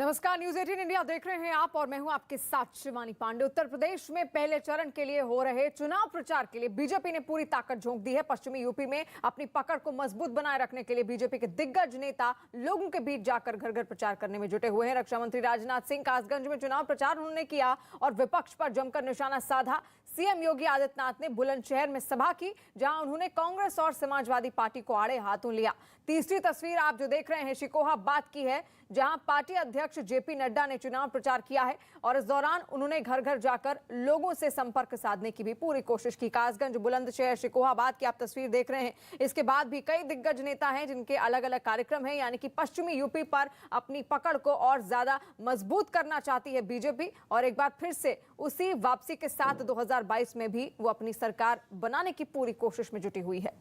नमस्कार, news 18 India देख रहे हैं आप और मैं हूं आपके साथ शिवानी पांडे। उत्तर प्रदेश में पहले चरण के लिए हो रहे चुनाव प्रचार के लिए बीजेपी ने पूरी ताकत झोंक दी है। पश्चिमी यूपी में अपनी पकड़ को मजबूत बनाए रखने के लिए बीजेपी के दिग्गज नेता लोगों के बीच जाकर घर घर प्रचार करने में जुटे हुए हैं। रक्षा मंत्री राजनाथ सिंह कासगंज में चुनाव प्रचार उन्होंने किया और विपक्ष पर जमकर निशाना साधा। सीएम योगी आदित्यनाथ ने बुलंदशहर में सभा की, जहां उन्होंने कांग्रेस और समाजवादी पार्टी को आड़े हाथों लिया। तीसरी तस्वीर आप जो देख रहे हैं शिकोहाबाद की है, जहां पार्टी अध्यक्ष जेपी नड्डा ने चुनाव प्रचार किया है और इस दौरान उन्होंने घर घर जाकर लोगों से संपर्क साधने की भी पूरी कोशिश की। कासगंज, बुलंदशहर, शिकोहाबाद की आप तस्वीर देख रहे हैं। इसके बाद भी कई दिग्गज नेता हैं जिनके अलग अलग कार्यक्रम हैं, यानी कि पश्चिमी यूपी पर अपनी पकड़ को और ज्यादा मजबूत करना चाहती है बीजेपी और एक बार फिर से उसी वापसी के साथ 2022 में भी वो अपनी सरकार बनाने की पूरी कोशिश में जुटी हुई है।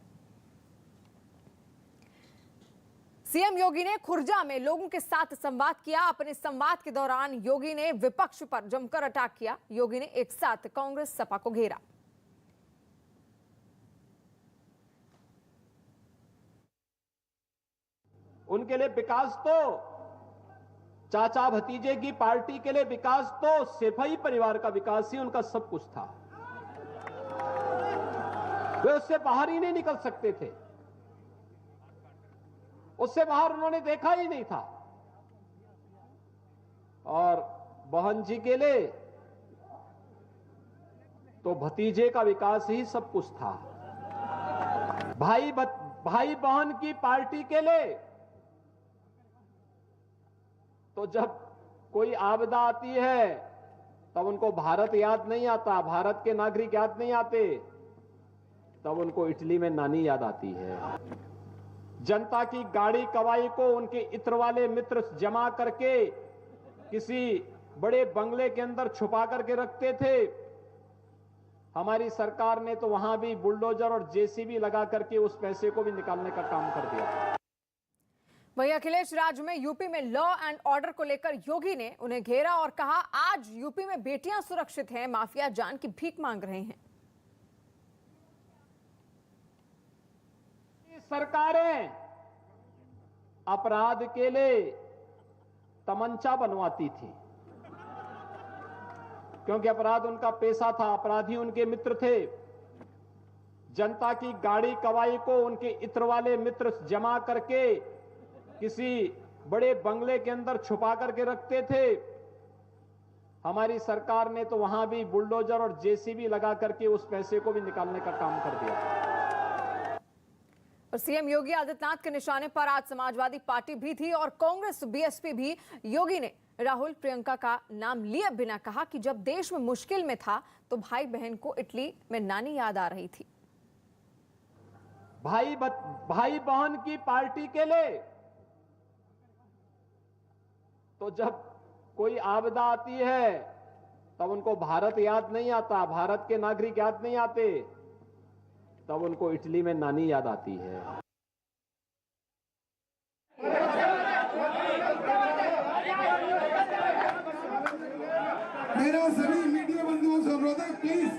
सीएम योगी ने खुर्जा में लोगों के साथ संवाद किया। अपने संवाद के दौरान योगी ने विपक्ष पर जमकर अटैक किया। योगी ने एक साथ कांग्रेस सपा को घेरा। उनके लिए विकास तो चाचा भतीजे की पार्टी के लिए विकास तो सिर्फ ही परिवार का विकास ही उनका सब कुछ था। वे उससे बाहर ही नहीं निकल सकते थे, उससे बाहर उन्होंने देखा ही नहीं था। और बहन जी के लिए तो भतीजे का विकास ही सब कुछ था। भाई बहन की पार्टी के लिए तो जब कोई आपदा आती है तब उनको भारत याद नहीं आता, भारत के नागरिक याद नहीं आते, तब उनको इटली में नानी याद आती है। जनता की गाड़ी कवाई को उनके इत्र वाले मित्र जमा करके किसी बड़े बंगले के अंदर छुपा करके रखते थे। हमारी सरकार ने तो वहां भी बुलडोजर और जेसीबी लगा करके उस पैसे को भी निकालने का काम कर दिया। वहीं अखिलेश राज्य में यूपी में लॉ एंड ऑर्डर को लेकर योगी ने उन्हें घेरा और कहा, आज यूपी में बेटियां सुरक्षित हैं, माफिया जान की भीख मांग रहे हैं। सरकारें अपराध के लिए तमंचा बनवाती थी, क्योंकि अपराध उनका पेशा था, अपराधी उनके मित्र थे। जनता की गाड़ी कवाई को उनके इत्र वाले मित्र जमा करके किसी बड़े बंगले के अंदर छुपा करके रखते थे। हमारी सरकार ने तो वहां भी बुलडोजर और जेसीबी लगा करके उस पैसे को भी निकालने का काम कर दिया। और सीएम योगी आदित्यनाथ के निशाने पर आज समाजवादी पार्टी भी थी और कांग्रेस बीएसपी भी। योगी ने राहुल प्रियंका का नाम लिए बिना कहा कि जब देश में मुश्किल में था तो भाई बहन को इटली में नानी याद आ रही थी। भाई बहन की पार्टी के लिए तो जब कोई आपदा आती है तब उनको भारत याद नहीं आता, भारत के नागरिक याद नहीं आते, तब उनको इटली में नानी याद आती है। मेरा सभी मीडिया बंधुओं से अनुरोध है, प्लीज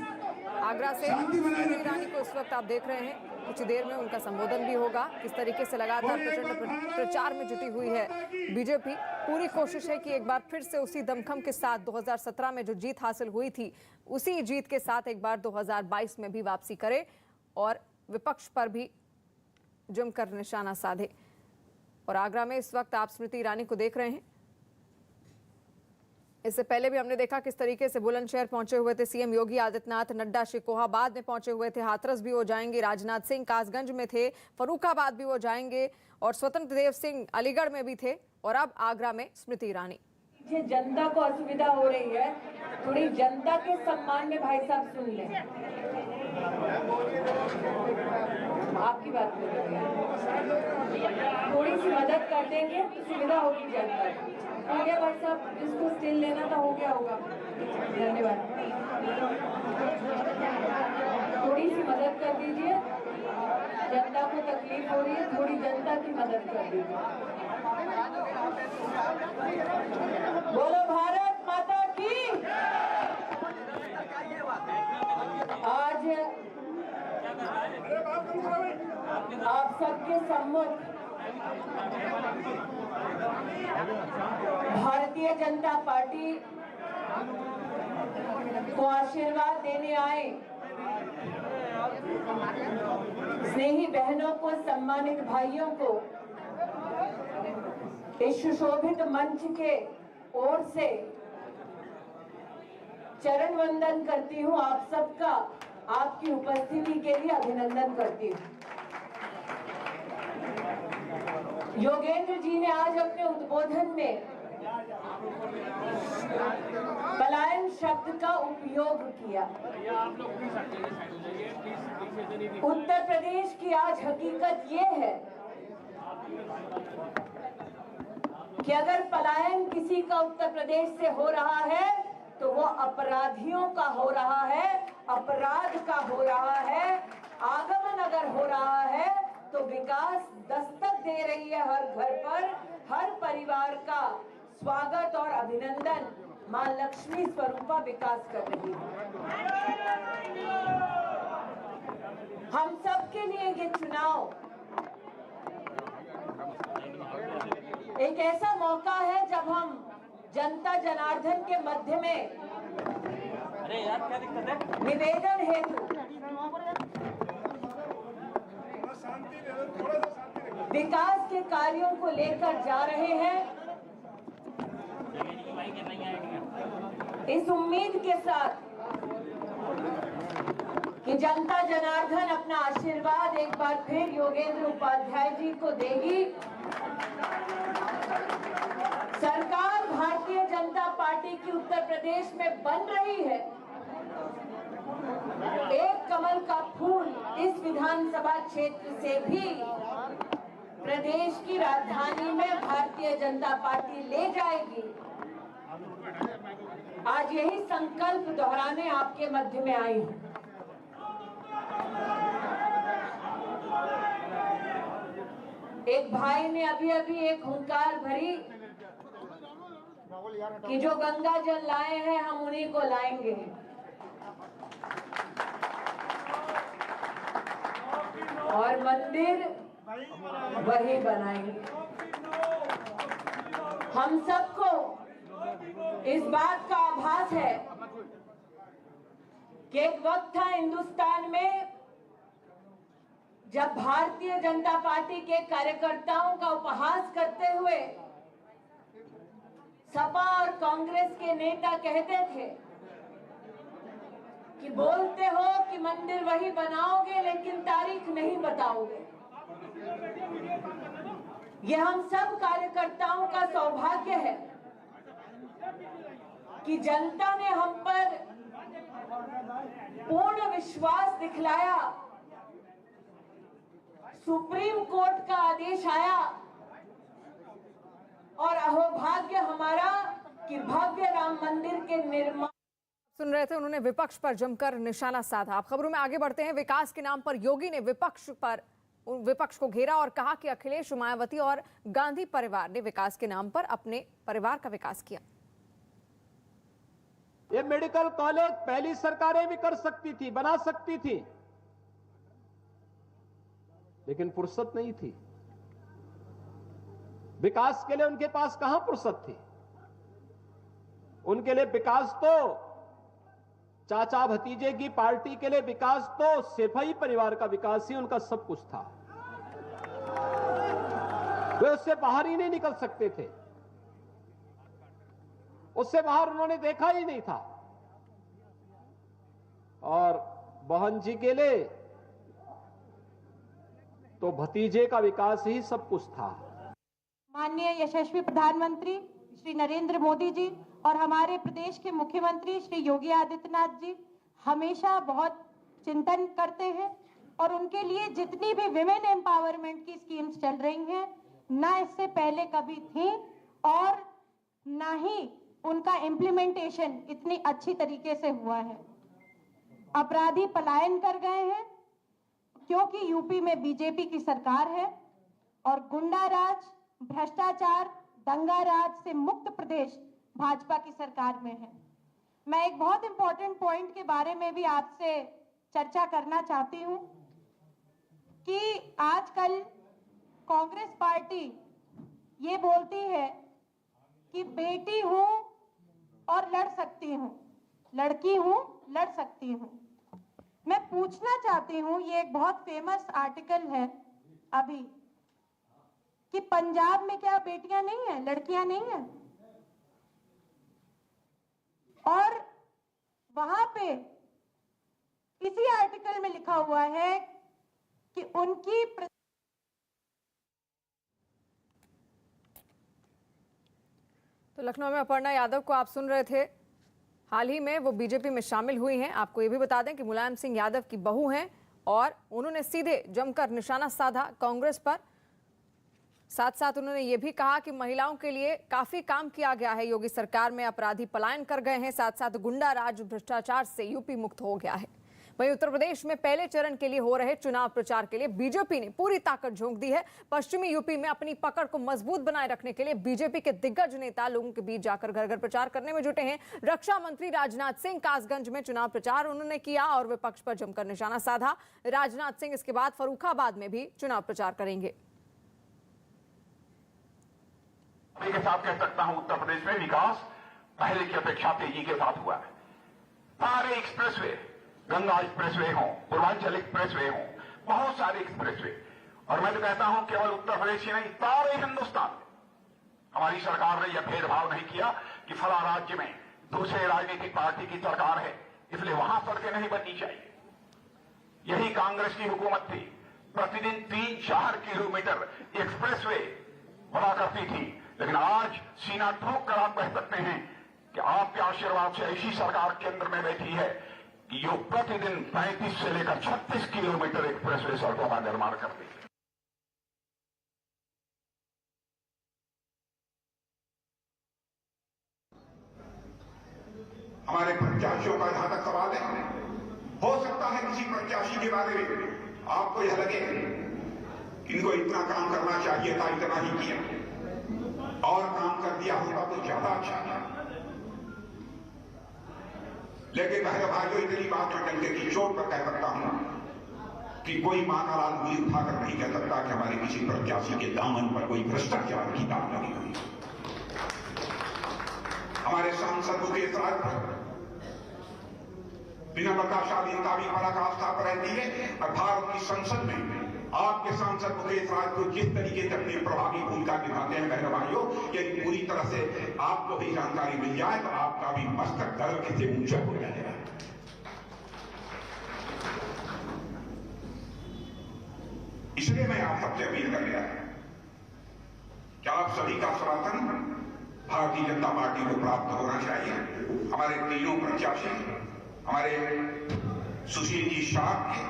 आगरा से स्मृति ईरानी को इस वक्त आप देख रहे हैं। कुछ देर में उनका संबोधन भी होगा। किस तरीके से लगातार प्रचंड प्रचार में जुटी हुई है बीजेपी। पूरी कोशिश है कि एक बार फिर से उसी दमखम के साथ 2017 में जो जीत हासिल हुई थी, उसी जीत के साथ एक बार 2022 में भी वापसी करे और विपक्ष पर भी जमकर निशाना साधे। और आगरा में इस वक्त आप स्मृति ईरानी को देख रहे हैं। इससे पहले भी हमने देखा किस तरीके से बुलंदशहर पहुंचे हुए थे सीएम योगी आदित्यनाथ। नड्डा शिकोहाबाद में पहुंचे हुए थे, हाथरस भी वो जाएंगे, राजनाथ सिंह कासगंज में थे, फर्रुखाबाद भी वो जाएंगे और स्वतंत्र देव सिंह अलीगढ़ में भी थे और अब आगरा में स्मृति ईरानी। जनता को असुविधा हो रही है, थोड़ी जनता के सम्मान में भाई साहब सुन लें। आपकी बात कर रहे हैं, थोड़ी सी मदद कर देंगे तो सुविधा होगी जनता को। हो गया भाई साहब, जिसको स्टिल लेना था हो गया होगा। धन्यवाद। थोड़ी सी मदद कर दीजिए, जनता को तकलीफ हो रही है, थोड़ी जनता की मदद कर दीजिए। बोलो भारत माता की। आज आप सबके सम्मुख भारतीय भारतीय जनता पार्टी को आशीर्वाद देने आए स्नेही बहनों को, सम्मानित भाइयों को इस सुशोभित मंच के ओर से चरण वंदन करती हूं। आप सबका आपकी उपस्थिति के लिए अभिनंदन करती हूं। योगेंद्र जी ने आज अपने उद्बोधन में पलायन शब्द का उपयोग किया। उत्तर प्रदेश की आज हकीकत ये है कि अगर पलायन किसी का उत्तर प्रदेश से हो रहा है तो वो अपराधियों का हो रहा है, अपराध का हो रहा है। आगमन अगर हो रहा है तो विकास दस्तक दे रही है हर घर पर, हर परिवार का स्वागत और अभिनंदन मां लक्ष्मी स्वरूपा विकास कर रही है। हम सबके लिए ये चुनाव एक ऐसा मौका है जब हम जनता जनार्दन के मध्य में निवेदन हेतु विकास के कार्यों को लेकर जा रहे हैं। इस उम्मीद के साथ कि जनता जनार्दन अपना आशीर्वाद एक बार फिर योगेंद्र उपाध्याय जी को देगी। सरकार भारतीय जनता पार्टी की उत्तर प्रदेश में बन रही है। एक कमल का फूल इस विधानसभा क्षेत्र से भी प्रदेश की राजधानी में भारतीय जनता पार्टी ले जाएगी। आज यही संकल्प दोहराने आपके मध्य में आई हूं। एक भाई ने अभी एक हुंकार भरी कि जो गंगा जल लाए हैं हम उन्हीं को लाएंगे। और मंदिर वही बनाएंगे। हम सबको इस बात का आभास है कि एक वक्त था हिंदुस्तान में जब भारतीय जनता पार्टी के कार्यकर्ताओं का उपहास करते हुए सपा और कांग्रेस के नेता कहते थे कि बोलते हो कि मंदिर वही बनाओगे लेकिन तारीख नहीं बताओगे। यह हम सब कार्यकर्ताओं का सौभाग्य है कि जनता ने हम पर पूर्ण विश्वास दिखलाया। सुप्रीम कोर्ट का आदेश आया और अहोभाग्य हमारा कि भव्य राम मंदिर के निर्माण। सुन रहे थे, उन्होंने विपक्ष पर जमकर निशाना साधा। आप खबरों में आगे बढ़ते हैं। विकास के नाम पर योगी ने विपक्ष को घेरा और कहा कि अखिलेश, मायावती और गांधी परिवार ने विकास के नाम पर अपने परिवार का विकास किया। ये मेडिकल कॉलेज पहली सरकारें भी कर सकती थी, बना सकती थी, लेकिन फुर्सत नहीं थी। विकास के लिए उनके पास कहां फुर्सत थी। उनके लिए विकास तो चाचा भतीजे की पार्टी के लिए विकास तो सिर्फ ही परिवार का विकास ही उनका सब कुछ था। वे उससे बाहर ही नहीं निकल सकते थे, उससे बाहर उन्होंने देखा ही नहीं था। और बहन जी के लिए तो भतीजे का विकास ही सब कुछ था। माननीय यशस्वी प्रधानमंत्री श्री नरेंद्र मोदी जी और हमारे प्रदेश के मुख्यमंत्री श्री योगी आदित्यनाथ जी हमेशा बहुत चिंतन करते हैं और उनके लिए जितनी भी विमेन एम्पावरमेंट की स्कीम्स चल रही हैं, ना इससे पहले कभी थी और ना ही उनका इम्प्लीमेंटेशन इतनी अच्छी तरीके से हुआ है। अपराधी पलायन कर गए हैं क्योंकि यूपी में बीजेपी की सरकार है और गुंडा राज, भ्रष्टाचार, दंगा राज से मुक्त प्रदेश भाजपा की सरकार में है। मैं एक बहुत इंपॉर्टेंट पॉइंट के बारे में भी आपसे चर्चा करना चाहती हूं कि आजकल कांग्रेस पार्टी ये बोलती है कि बेटी हूं और लड़ सकती हूं, लड़की हूं, लड़ सकती हूं। मैं पूछना चाहती हूं, ये एक बहुत फेमस आर्टिकल है अभी, कि पंजाब में क्या बेटियां नहीं हैं, लड़कियां नहीं हैं? और वहां पे इसी आर्टिकल में लिखा हुआ है कि उनकी तो लखनऊ में अपर्णा यादव को आप सुन रहे थे। हाल ही में वो बीजेपी में शामिल हुई हैं। आपको ये भी बता दें कि मुलायम सिंह यादव की बहू हैं और उन्होंने सीधे जमकर निशाना साधा कांग्रेस पर। साथ साथ उन्होंने ये भी कहा कि महिलाओं के लिए काफी काम किया गया है, योगी सरकार में अपराधी पलायन कर गए हैं, साथ साथ गुंडा राज भ्रष्टाचार से यूपी मुक्त हो गया है। वहीं उत्तर प्रदेश में पहले चरण के लिए हो रहे चुनाव प्रचार के लिए बीजेपी ने पूरी ताकत झोंक दी है। पश्चिमी यूपी में अपनी पकड़ को मजबूत बनाए रखने के लिए बीजेपी के दिग्गज नेता लोगों के बीच जाकर घर घर प्रचार करने में जुटे हैं। रक्षा मंत्री राजनाथ सिंह कासगंज में चुनाव प्रचार उन्होंने किया और विपक्ष पर जमकर निशाना साधा। राजनाथ सिंह इसके बाद फर्रुखाबाद में भी चुनाव प्रचार करेंगे। के साथ कह सकता हूं, उत्तर प्रदेश में विकास पहले की अपेक्षा तेजी के साथ हुआ है। सारे एक्सप्रेसवे, गंगा एक्सप्रेसवे हो, पूर्वांचल एक्सप्रेसवे हो, बहुत सारे एक्सप्रेसवे, और मैं तो कहता हूं केवल उत्तर प्रदेश ही नहीं, सारे हिंदुस्तान में हमारी सरकार ने यह भेदभाव नहीं किया कि फला राज्य में दूसरे राजनीतिक पार्टी की सरकार है इसलिए वहां सड़कें नहीं बननी चाहिए। यही कांग्रेस की हुकूमत थी, प्रतिदिन 3-4 किलोमीटर एक्सप्रेसवे बना करती थी, लेकिन आज सीना ठोक कर आप कह सकते हैं कि आपके आशीर्वाद से ऐसी सरकार केंद्र में बैठी है कि जो प्रतिदिन 35 से लेकर 36 किलोमीटर एक्सप्रेसवे सड़कों का निर्माण करती है। हमारे प्रत्याशियों का जहां तक सवाल है, हो सकता है किसी प्रत्याशी के बारे में आपको यह लगे इनको इतना काम करना चाहिए था, इतना ही किया और काम कर दिया होता तो ज्यादा अच्छा था। लेकिन बहरे भाइयों, इतनी बात मैं डंके की चोट पर कह सकता हूं कि कोई मां का लाल उंगली उठाकर नहीं कह सकता कि हमारे किसी प्रत्याशी के दामन पर कोई भ्रष्टाचार की दाग लगी हुई। हमारे सांसद मुकेश राज पर विनम्रता, शालीनता भी पराकाष्ठा पर रहती है और भारत की संसद में आपके सांसद मुकेश राज को जिस तरीके से अपनी प्रभावी भूमिका निभाते हैं बहन भाइयों, यदि पूरी तरह से आपको भी जानकारी मिल जाए तो आपका भी मस्तक गर्व से ऊंचा हो जाएगा। इसलिए मैं आप सबसे अपील कर रहा हूं कि आप सभी का समर्थन भारतीय जनता पार्टी को प्राप्त होना चाहिए। हमारे तीनों प्रत्याशी, हमारे सुशील जी शाह,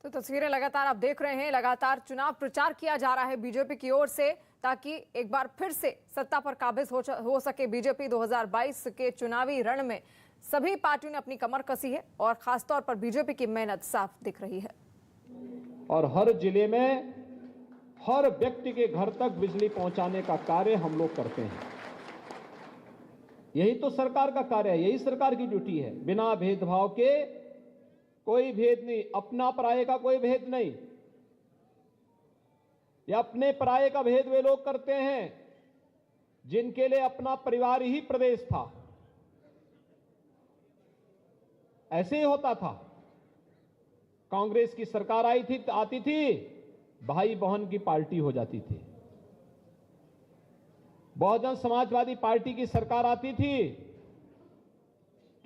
तो तस्वीरें लगातार आप देख रहे हैं, लगातार चुनाव प्रचार किया जा रहा है बीजेपी की ओर से ताकि एक बार फिर से सत्ता पर काबिज हो सके बीजेपी। 2022 के चुनावी रण में सभी पार्टियों ने अपनी कमर कसी है और खासतौर पर बीजेपी की मेहनत साफ दिख रही है। और हर जिले में हर व्यक्ति के घर तक बिजली पहुंचाने का कार्य हम लोग करते हैं। यही तो सरकार का कार्य है, यही सरकार की ड्यूटी है। बिना भेदभाव के कोई भेद नहीं, अपना पराये का कोई भेद नहीं। ये अपने पराये का भेद वे लोग करते हैं जिनके लिए अपना परिवार ही प्रदेश था। ऐसे ही होता था। कांग्रेस की सरकार आती थी, भाई बहन की पार्टी हो जाती थी। बहुजन समाजवादी पार्टी की सरकार आती थी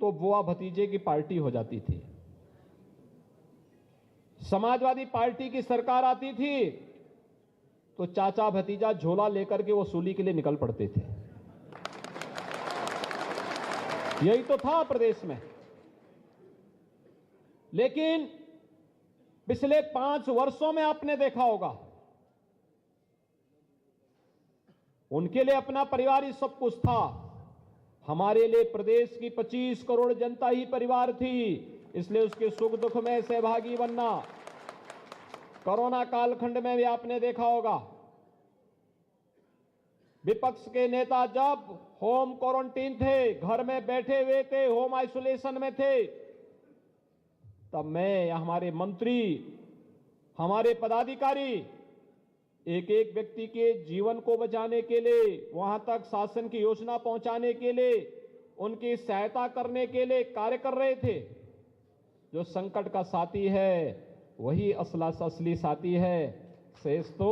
तो बुआ भतीजे की पार्टी हो जाती थी। समाजवादी पार्टी की सरकार आती थी तो चाचा भतीजा झोला लेकर के वो सूली के लिए निकल पड़ते थे। यही तो था प्रदेश में। लेकिन पिछले 5 वर्षों में आपने देखा होगा उनके लिए अपना परिवार ही सब कुछ था। हमारे लिए प्रदेश की 25 करोड़ जनता ही परिवार थी, इसलिए उसके सुख दुख में सहभागी बनना। कोरोना कालखंड में भी आपने देखा होगा विपक्ष के नेता जब होम क्वारंटीन थे, घर में बैठे हुए थे, होम आइसोलेशन में थे, तब मैं या हमारे मंत्री, हमारे पदाधिकारी एक एक व्यक्ति के जीवन को बचाने के लिए, वहां तक शासन की योजना पहुंचाने के लिए, उनकी सहायता करने के लिए कार्य कर रहे थे। जो संकट का साथी है वही असली साथी है, शेष तो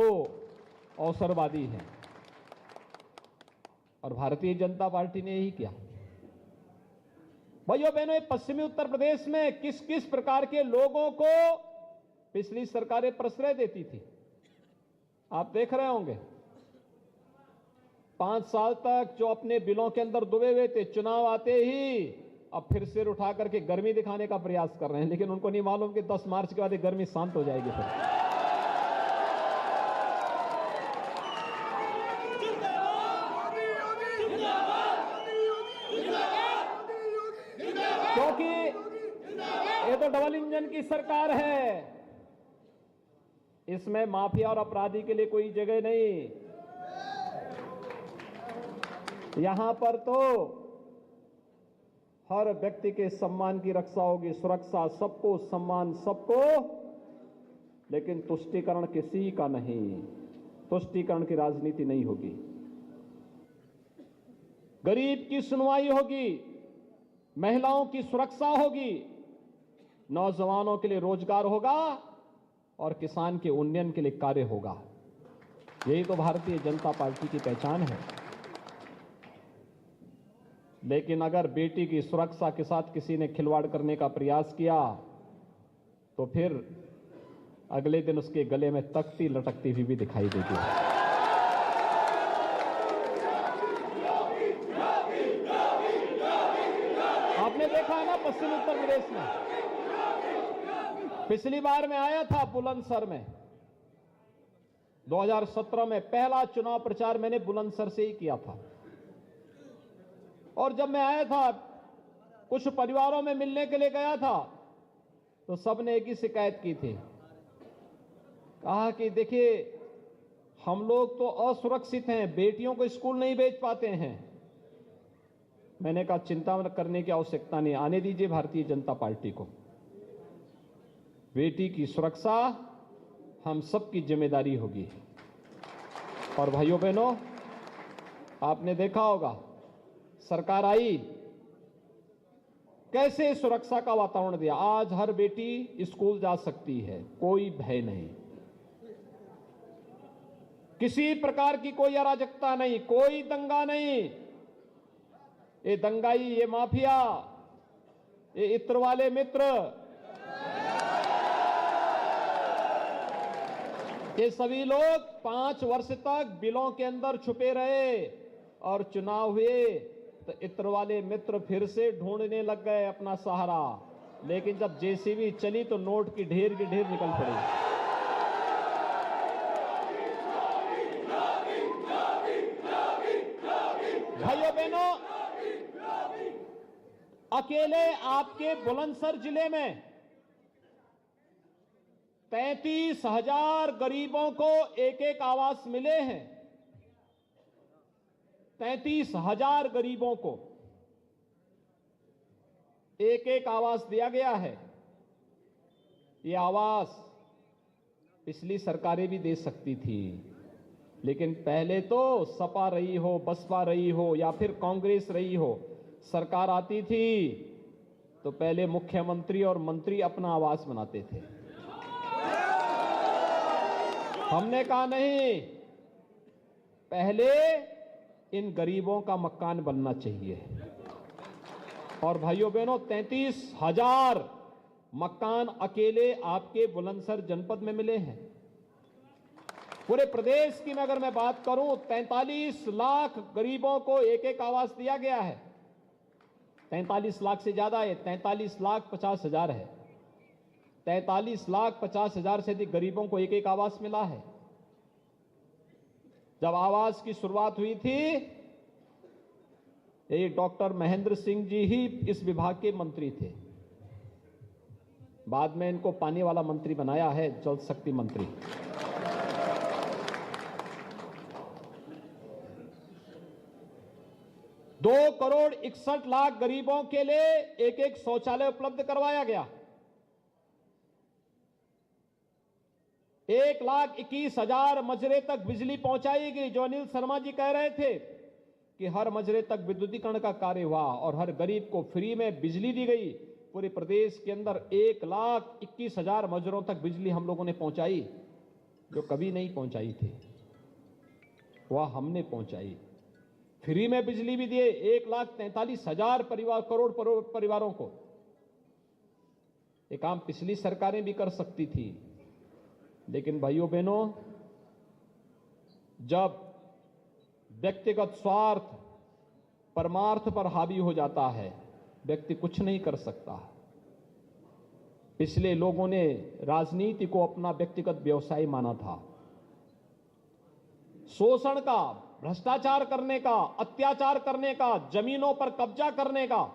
अवसरवादी है। और भारतीय जनता पार्टी ने यही किया। भाइयों बहनों, पश्चिमी उत्तर प्रदेश में किस किस प्रकार के लोगों को पिछली सरकारें प्रश्रय देती थी, आप देख रहे होंगे। 5 साल तक जो अपने बिलों के अंदर डूबे हुए थे, चुनाव आते ही अब फिर सिर उठा करके गर्मी दिखाने का प्रयास कर रहे हैं, लेकिन उनको नहीं मालूम कि 10 मार्च के बाद ये गर्मी शांत हो जाएगी। फिर क्योंकि ये तो डबल इंजन की सरकार है, इसमें माफिया और अपराधी के लिए कोई जगह नहीं। यहां पर तो हर व्यक्ति के सम्मान की रक्षा होगी, सुरक्षा सबको, सम्मान सबको, लेकिन तुष्टीकरण किसी का नहीं। तुष्टीकरण की राजनीति नहीं होगी। गरीब की सुनवाई होगी, महिलाओं की सुरक्षा होगी, नौजवानों के लिए रोजगार होगा और किसान के उन्नयन के लिए कार्य होगा। यही तो भारतीय जनता पार्टी की पहचान है। लेकिन अगर बेटी की सुरक्षा के साथ किसी ने खिलवाड़ करने का प्रयास किया तो फिर अगले दिन उसके गले में तख्ती लटकती हुई भी दिखाई देगी। आपने देखा है ना पश्चिम उत्तर प्रदेश में, पिछली बार मैं आया था बुलंदशहर में, 2017 में पहला चुनाव प्रचार मैंने बुलंदशहर से ही किया था। और जब मैं आया था, कुछ परिवारों में मिलने के लिए गया था, तो सबने एक ही शिकायत की थी। कहा कि देखिए, हम लोग तो असुरक्षित हैं, बेटियों को स्कूल नहीं भेज पाते हैं। मैंने कहा चिंता करने की आवश्यकता नहीं, आने दीजिए भारतीय जनता पार्टी को। बेटी की सुरक्षा हम सबकी जिम्मेदारी होगी। और भाइयों बहनों, आपने देखा होगा सरकार आई, कैसे सुरक्षा का वातावरण दिया। आज हर बेटी स्कूल जा सकती है, कोई भय नहीं, किसी प्रकार की कोई अराजकता नहीं, कोई दंगा नहीं। ये दंगाई, ये माफिया, ये इत्र वाले मित्र, ये सभी लोग 5 वर्ष तक बिलों के अंदर छुपे रहे और चुनाव हुए तो इत्र वाले मित्र फिर से ढूंढने लग गए अपना सहारा। लेकिन जब जेसीबी चली तो नोट की ढेर निकल पड़ी। भाइयों बहनों, अकेले आपके बुलंदशहर जिले में 33,000 गरीबों को एक आवास मिले हैं। 33,000 गरीबों को एक आवास दिया गया है। ये आवास पिछली सरकारें भी दे सकती थी, लेकिन पहले तो सपा रही हो, बसपा रही हो या फिर कांग्रेस रही हो, सरकार आती थी तो पहले मुख्यमंत्री और मंत्री अपना आवास बनाते थे। हमने कहा नहीं, पहले इन गरीबों का मकान बनना चाहिए। और भाइयों बहनों, 33,000 मकान अकेले आपके बुलंदशहर जनपद में मिले हैं। पूरे प्रदेश की अगर मैं बात करूं, 43 लाख गरीबों को एक आवास दिया गया है। 43 लाख से ज्यादा है, 43,50,000 है। 43,50,000 से अधिक गरीबों को एक आवास मिला है। जब आवास की शुरुआत हुई थी, ये डॉक्टर महेंद्र सिंह जी ही इस विभाग के मंत्री थे। बाद में इनको पानी वाला मंत्री बनाया है, जल शक्ति मंत्री। दो 2,61,00,000 गरीबों के लिए एक शौचालय उपलब्ध करवाया गया। 1,21,000 मजरे तक बिजली पहुंचाई गई। जो अनिल शर्मा जी कह रहे थे कि हर मजरे तक विद्युतीकरण का कार्य हुआ और हर गरीब को फ्री में बिजली दी गई। पूरे प्रदेश के अंदर 1,21,000 मजरों तक बिजली हम लोगों ने पहुंचाई, जो कभी नहीं पहुंचाई थी, वह हमने पहुंचाई। फ्री में बिजली भी दिए 1,43,000 करोड़ परिवारों को। ये काम पिछली सरकारें भी कर सकती थी, लेकिन भाइयों बहनों, जब व्यक्तिगत स्वार्थ परमार्थ पर हावी हो जाता है, व्यक्ति कुछ नहीं कर सकता। पिछले लोगों ने राजनीति को अपना व्यक्तिगत व्यवसाय माना था। शोषण का, भ्रष्टाचार करने का, अत्याचार करने का, जमीनों पर कब्जा करने का,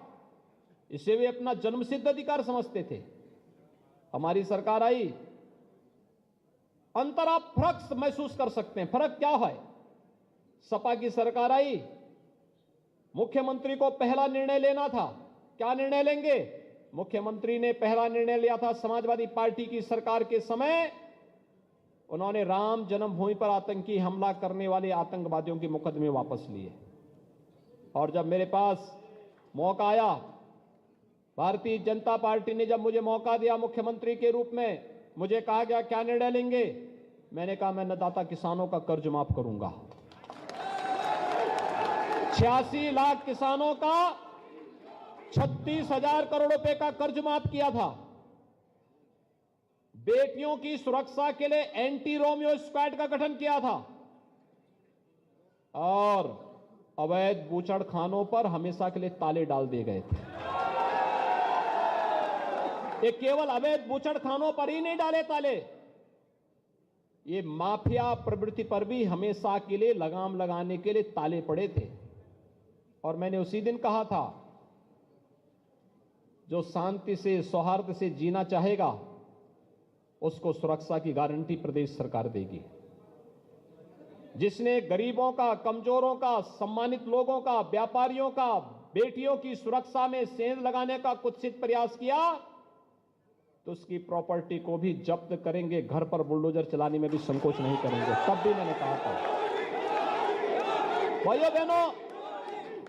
इसे वे अपना जन्मसिद्ध अधिकार समझते थे। हमारी सरकार आई, अंतर आप फर्क महसूस कर सकते हैं। फर्क क्या है? सपा की सरकार आई, मुख्यमंत्री को पहला निर्णय लेना था। क्या निर्णय लेंगे? मुख्यमंत्री ने पहला निर्णय लिया था समाजवादी पार्टी की सरकार के समय, उन्होंने राम जन्मभूमि पर आतंकी हमला करने वाले आतंकवादियों के मुकदमे वापस लिए। और जब मेरे पास मौका आया, भारतीय जनता पार्टी ने जब मुझे मौका दिया मुख्यमंत्री के रूप में, मुझे कहा गया क्या निर्णय लेंगे? मैंने कहा मैं अन्नदाता किसानों का कर्ज माफ करूंगा। 86 लाख किसानों का 36,000 करोड़ रुपए का कर्ज माफ किया था। बेटियों की सुरक्षा के लिए एंटी रोमियो स्क्वाड का गठन किया था और अवैध बूचड़खानों पर हमेशा के लिए ताले डाल दिए गए थे। ये केवल अवैध बूचड़खानों पर ही नहीं डाले ताले, ये माफिया प्रवृत्ति पर भी हमेशा के लिए लगाम लगाने के लिए ताले पड़े थे। और मैंने उसी दिन कहा था, जो शांति से, सौहार्द से जीना चाहेगा, उसको सुरक्षा की गारंटी प्रदेश सरकार देगी। जिसने गरीबों का, कमजोरों का, सम्मानित लोगों का, व्यापारियों का, बेटियों की सुरक्षा में सेंध लगाने का कुत्सित प्रयास किया, तो उसकी प्रॉपर्टी को भी जब्त करेंगे, घर पर बुलडोजर चलाने में भी संकोच नहीं करेंगे। तब भी मैंने कहा था। भाइयों बहनों,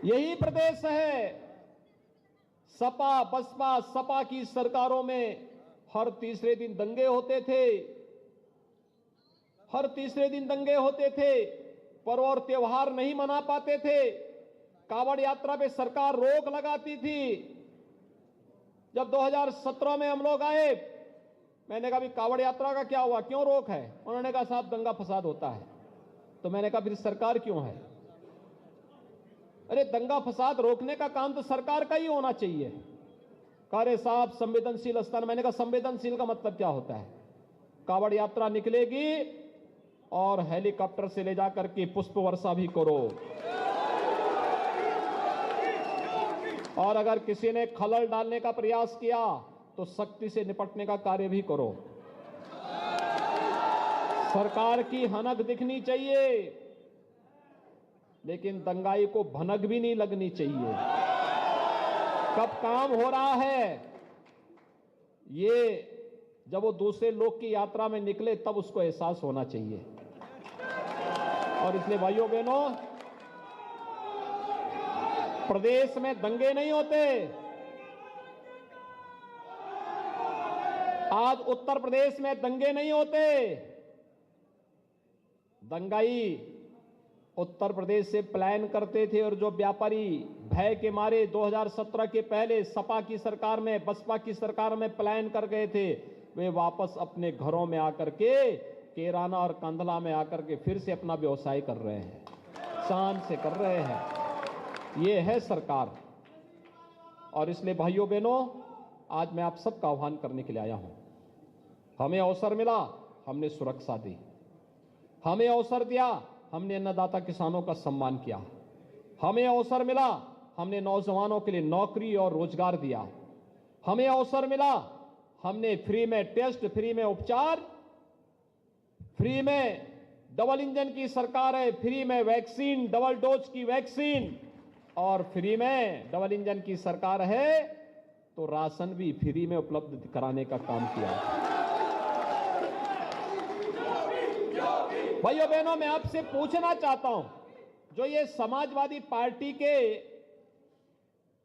यही प्रदेश है। सपा बसपा सपा की सरकारों में हर तीसरे दिन दंगे होते थे, हर तीसरे दिन दंगे होते थे, पर्व और त्योहार नहीं मना पाते थे, कांवड़ यात्रा पे सरकार रोक लगाती थी। जब 2017 में हम लोग आए, मैंने कहा भी कांवड़ यात्रा का क्या हुआ, क्यों रोक है? उन्होंने कहा साहब दंगा फसाद होता है। तो मैंने कहा फिर सरकार क्यों है? अरे दंगा फसाद रोकने का काम तो सरकार का ही होना चाहिए। अरे साहब संवेदनशील स्थान। मैंने कहा संवेदनशील का मतलब क्या होता है? कांवड़ यात्रा निकलेगी और हेलीकॉप्टर से ले जाकर के पुष्प वर्षा भी करो, और अगर किसी ने खलल डालने का प्रयास किया तो सख्ती से निपटने का कार्य भी करो। सरकार की हनक दिखनी चाहिए, लेकिन दंगाई को भनक भी नहीं लगनी चाहिए। कब काम हो रहा है, ये जब वो दूसरे लोग की यात्रा में निकले तब उसको एहसास होना चाहिए। और इसलिए भाइयों बहनों, प्रदेश में दंगे नहीं होते। आज उत्तर प्रदेश में दंगे नहीं होते। दंगाई उत्तर प्रदेश से पलायन करते थे, और जो व्यापारी भय के मारे 2017 के पहले सपा की सरकार में, बसपा की सरकार में पलायन कर गए थे, वे वापस अपने घरों में आकर के, केराना और कंधला में आकर के फिर से अपना व्यवसाय कर रहे हैं, शान से कर रहे हैं। ये है सरकार। और इसलिए भाइयों बहनों, आज मैं आप सबका आह्वान करने के लिए आया हूं। हमें अवसर मिला, हमने सुरक्षा दी। हमें अवसर दिया, हमने अन्नदाता किसानों का सम्मान किया। हमें अवसर मिला, हमने नौजवानों के लिए नौकरी और रोजगार दिया। हमें अवसर मिला, हमने फ्री में टेस्ट, फ्री में उपचार, फ्री में डबल इंजन की सरकार है, फ्री में वैक्सीन, डबल डोज की वैक्सीन, और फ्री में डबल इंजन की सरकार है तो राशन भी फ्री में उपलब्ध कराने का काम किया। भाइयों बहनों, मैं आपसे पूछना चाहता हूं, जो ये समाजवादी पार्टी के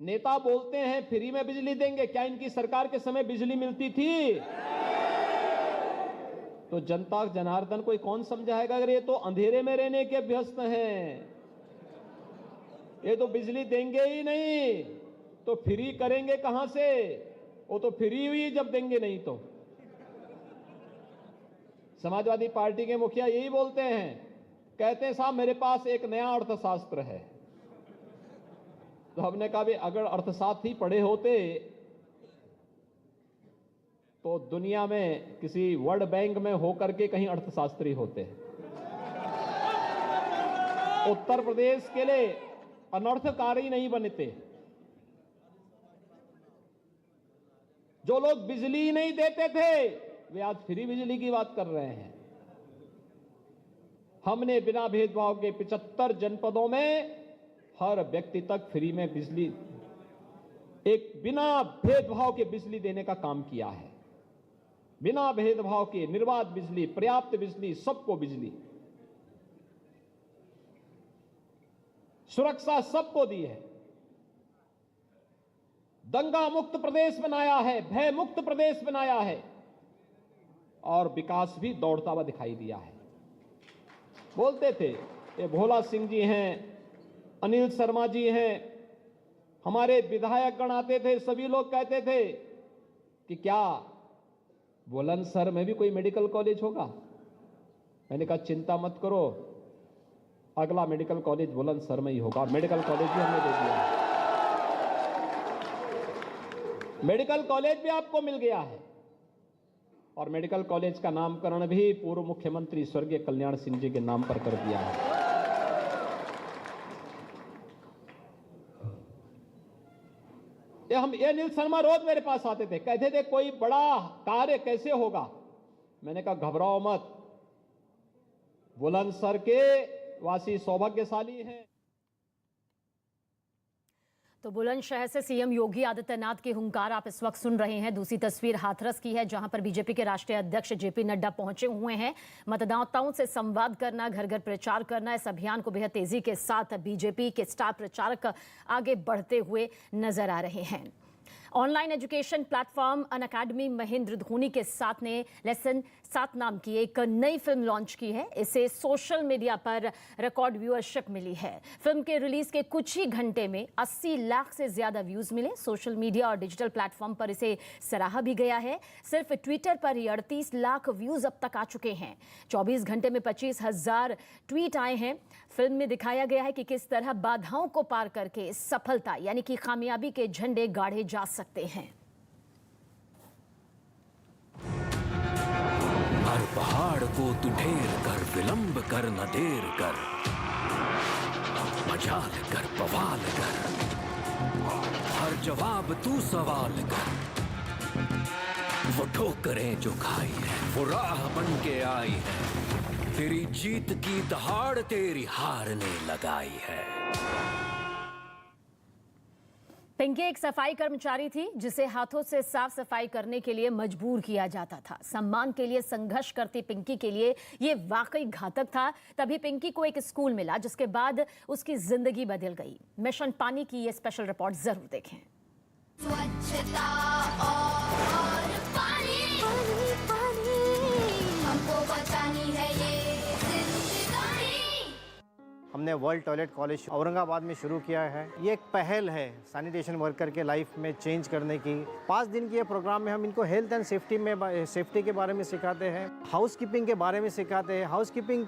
नेता बोलते हैं फ्री में बिजली देंगे, क्या इनकी सरकार के समय बिजली मिलती थी? तो जनता जनार्दन को कौन समझाएगा? अगर ये तो अंधेरे में रहने के व्यस्त हैं, ये तो बिजली देंगे ही नहीं, तो फ्री करेंगे कहां से? वो तो फ्री हुई जब देंगे नहीं तो। समाजवादी पार्टी के मुखिया यही बोलते हैं, कहते हैं साहब मेरे पास एक नया अर्थशास्त्र है। तो हमने कहा भी अगर अर्थशास्त्र ही पढ़े होते तो दुनिया में किसी वर्ल्ड बैंक में होकर के कहीं अर्थशास्त्री होते। उत्तर प्रदेश के लिए अनर्थकारी नहीं बनते। जो लोग बिजली नहीं देते थे वे आज फ्री बिजली की बात कर रहे हैं। हमने बिना भेदभाव के 75 जनपदों में हर व्यक्ति तक फ्री में बिजली, एक बिना भेदभाव के बिजली देने का काम किया है। बिना भेदभाव के निर्बाध बिजली, पर्याप्त बिजली, सबको बिजली, सुरक्षा सबको दी है। दंगा मुक्त प्रदेश बनाया है, भय मुक्त प्रदेश बनाया है और विकास भी दौड़ता हुआ दिखाई दिया है। बोलते थे ये भोला सिंह जी हैं, अनिल शर्मा जी हैं, हमारे विधायक गण आते थे, सभी लोग कहते थे कि क्या बुलंदशहर में भी कोई मेडिकल कॉलेज होगा? मैंने कहा चिंता मत करो, अगला मेडिकल कॉलेज बुलंदशहर में ही होगा और मेडिकल कॉलेज भी हमने दे दिया है। मेडिकल कॉलेज भी आपको मिल गया है और मेडिकल कॉलेज का नामकरण भी पूर्व मुख्यमंत्री स्वर्गीय कल्याण सिंह जी के नाम पर कर दिया है। ये अनिल शर्मा रोज मेरे पास आते थे, कहते थे कोई बड़ा कार्य कैसे होगा? मैंने कहा घबराओ मत, बुलंदशहर के वासी सौभाग्यशाली हैं। तो बुलंदशहर से सीएम योगी आदित्यनाथ के हुंकार आप इस वक्त सुन रहे हैं। दूसरी तस्वीर हाथरस की है, जहां पर बीजेपी के राष्ट्रीय अध्यक्ष जेपी नड्डा पहुंचे हुए हैं। मतदाताओं से संवाद करना, घर घर प्रचार करना, इस अभियान को बेहद तेजी के साथ बीजेपी के स्टार प्रचारक आगे बढ़ते हुए नजर आ रहे हैं। Online education platform Unacademy Mahendra Dhoni के साथ ने लेसन 7 नाम की एक नई फिल्म लॉन्च की है। इसे सोशल मीडिया पर रिकॉर्ड व्यूअरशिप मिली है। फिल्म के रिलीज के कुछ ही घंटे में 80 लाख से ज्यादा व्यूज मिले। सोशल मीडिया और डिजिटल प्लेटफॉर्म पर इसे सराहा भी गया है। सिर्फ ट्विटर पर ही 38 लाख व्यूज अब तक आ चुके हैं। 24 घंटे में 25,000 ट्वीट आए हैं। फिल्म में दिखाया गया है कि किस तरह बाधाओं को पार करके सफलता यानी कि कामयाबी के झंडे गाढ़े जा सकते हैं। हर पहाड़ को तू ढेर कर, विलंब कर न देर कर, मजाल कर बवाल कर, हर जवाब तू सवाल कर। वो ठोकरें जो खाई है वो राह बन के आई है, तेरी जीत की दहाड़ तेरी हार ने लगाई है। पिंकी एक सफाई कर्मचारी थी जिसे हाथों से साफ सफाई करने के लिए मजबूर किया जाता था। सम्मान के लिए संघर्ष करती पिंकी के लिए ये वाकई घातक था। तभी पिंकी को एक स्कूल मिला जिसके बाद उसकी जिंदगी बदल गई। मिशन पानी की ये स्पेशल रिपोर्ट जरूर देखें। स्वच्छता और पानी, पानी, पानी, हमको बचानी है ये जिंदगानी। हमने वर्ल्ड टॉयलेट कॉलेज औरंगाबाद में शुरू किया है। ये एक पहल है सैनिटेशन वर्कर के लाइफ में चेंज करने की। 5 दिन के प्रोग्राम में हम इनको हेल्थ एंड सेफ्टी के बारे में सिखाते हैं, हाउस कीपिंग के बारे में सिखाते हैं, हाउस कीपिंग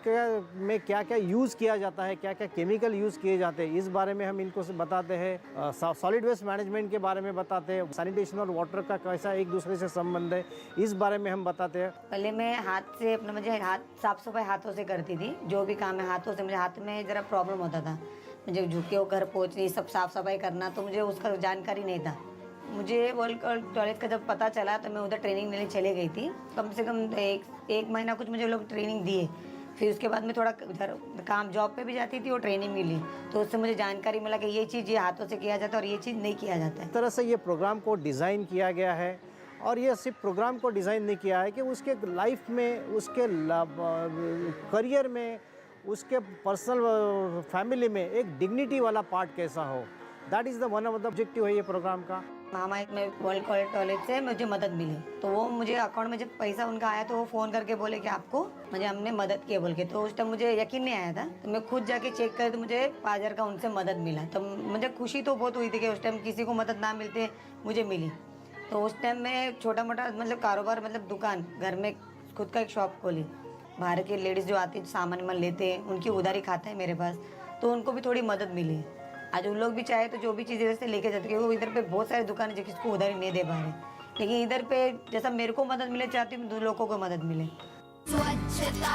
में क्या क्या यूज़ किया जाता है, क्या क्या केमिकल यूज़ किए जाते हैं, इस बारे में हम इनको बताते हैं। सॉलिड वेस्ट मैनेजमेंट के बारे में बताते हैं, सैनिटेशन और वाटर का कैसा एक दूसरे से संबंध है, इस बारे में हम बताते हैं। पहले मैं हाथ से अपना मुझे साफ सफाई हाथों से करती थी। जो भी काम है हाथों से, मुझे हाथ में जरा प्रॉब्लम होता था, मुझे झुके हो घर पहुँचनी, सब साफ सफाई करना, तो मुझे उसका जानकारी नहीं था। मुझे वर्ल्ड टॉयलेट का जब पता चला तो मैं उधर ट्रेनिंग लेने चले गई थी। कम से कम एक महीना कुछ मुझे लोग ट्रेनिंग दिए। फिर उसके बाद मैं थोड़ा इधर काम जॉब पे भी जाती थी और ट्रेनिंग मिली, तो उससे मुझे जानकारी मिला कि ये चीज़ ये हाथों से किया जाता है और ये चीज़ नहीं किया जाता है। इस तरह से ये प्रोग्राम को डिज़ाइन किया गया है और ये सिर्फ प्रोग्राम को डिज़ाइन नहीं किया है कि उसके लाइफ में, उसके करियर में, उसके पर्सनल फैमिली में एक डिग्निटी वाला पार्ट कैसा हो, that is the one of the objective है ये प्रोग्राम का। महामारी में वर्ल्ड टॉयलेट से मुझे मदद मिली, तो वो मुझे अकाउंट में जब पैसा उनका आया तो वो फ़ोन करके बोले कि आपको मुझे हमने मदद की बोल के, तो उस टाइम मुझे यकीन नहीं आया था, तो मैं खुद जाके चेक कर तो मुझे 5,000 का उनसे मदद मिला। तो मुझे खुशी तो बहुत हुई थी कि उस टाइम किसी को मदद ना मिलते मुझे मिली। तो उस टाइम मैं छोटा मोटा मतलब कारोबार, मतलब दुकान, घर में खुद का एक शॉप खोली। बाहर के लेडीज़ जो आती सामान वामान लेते हैं उनकी उधारी खाता है मेरे पास, तो उनको भी थोड़ी मदद मिली। आज उन लोग भी चाहे तो जो भी चीज़ें वैसे लेके जाते, क्योंकि इधर पे बहुत सारी दुकानें जो किसको उधारी नहीं दे पा रहे, लेकिन इधर पे जैसा मेरे को मदद मिले चाहती हूँ लोगों को मदद मिले। स्वच्छता